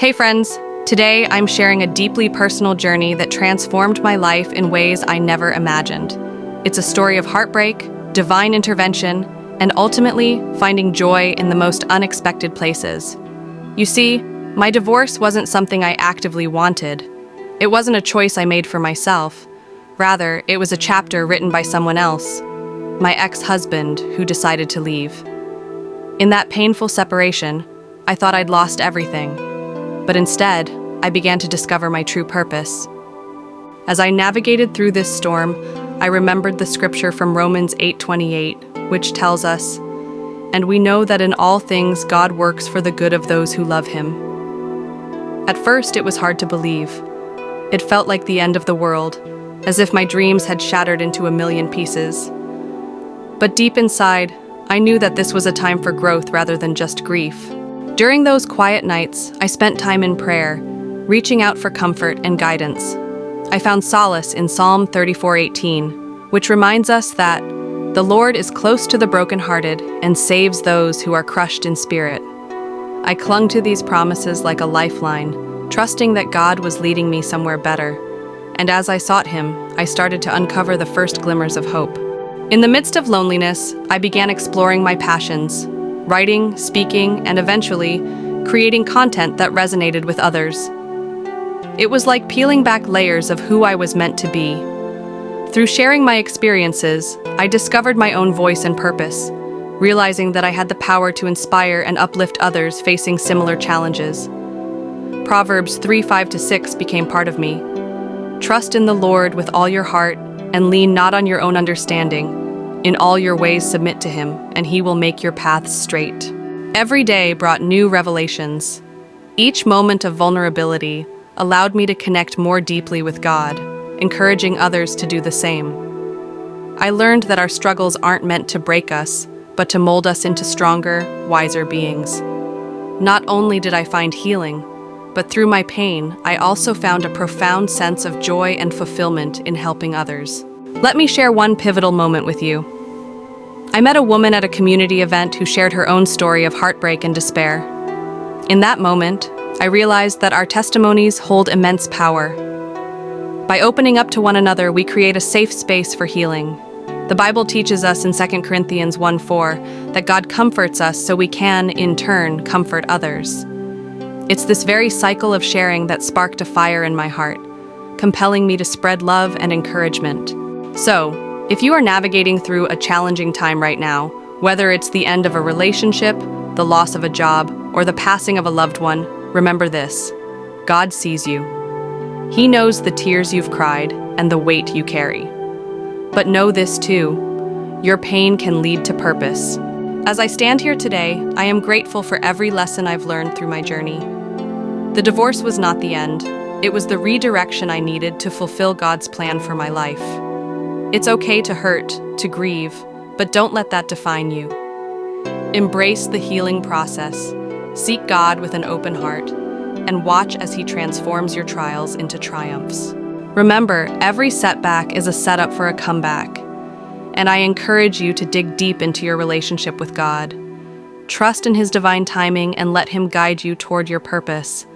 Hey friends, today I'm sharing a deeply personal journey that transformed my life in ways I never imagined. It's a story of heartbreak, divine intervention, and ultimately finding joy in the most unexpected places. You see, my divorce wasn't something I actively wanted. It wasn't a choice I made for myself. Rather, it was a chapter written by someone else, my ex-husband who decided to leave. In that painful separation, I thought I'd lost everything. But instead, I began to discover my true purpose. As I navigated through this storm, I remembered the scripture from Romans 8:28, which tells us, "And we know that in all things God works for the good of those who love Him." At first, it was hard to believe. It felt like the end of the world, as if my dreams had shattered into a million pieces. But deep inside, I knew that this was a time for growth rather than just grief. During those quiet nights, I spent time in prayer, reaching out for comfort and guidance. I found solace in Psalm 34:18, which reminds us that the Lord is close to the brokenhearted and saves those who are crushed in spirit. I clung to these promises like a lifeline, trusting that God was leading me somewhere better. And as I sought Him, I started to uncover the first glimmers of hope. In the midst of loneliness, I began exploring my passions, writing, speaking, and eventually creating content that resonated with others. It was like peeling back layers of who I was meant to be. Through sharing my experiences, I discovered my own voice and purpose, realizing that I had the power to inspire and uplift others facing similar challenges. Proverbs 3:5-6 became part of me. Trust in the Lord with all your heart and lean not on your own understanding. In all your ways submit to Him, and He will make your paths straight. Every day brought new revelations. Each moment of vulnerability allowed me to connect more deeply with God, encouraging others to do the same. I learned that our struggles aren't meant to break us, but to mold us into stronger, wiser beings. Not only did I find healing, but through my pain, I also found a profound sense of joy and fulfillment in helping others. Let me share one pivotal moment with you. I met a woman at a community event who shared her own story of heartbreak and despair. In that moment, I realized that our testimonies hold immense power. By opening up to one another, we create a safe space for healing. The Bible teaches us in 2 Corinthians 1:4 that God comforts us so we can, in turn, comfort others. It's this very cycle of sharing that sparked a fire in my heart, compelling me to spread love and encouragement. So, if you are navigating through a challenging time right now, whether it's the end of a relationship, the loss of a job, or the passing of a loved one, remember this: God sees you. He knows the tears you've cried and the weight you carry. But know this too: your pain can lead to purpose. As I stand here today, I am grateful for every lesson I've learned through my journey. The divorce was not the end. It was the redirection I needed to fulfill God's plan for my life. It's okay to hurt, to grieve, but don't let that define you. Embrace the healing process, seek God with an open heart, and watch as He transforms your trials into triumphs. Remember, every setback is a setup for a comeback, and I encourage you to dig deep into your relationship with God. Trust in His divine timing and let Him guide you toward your purpose.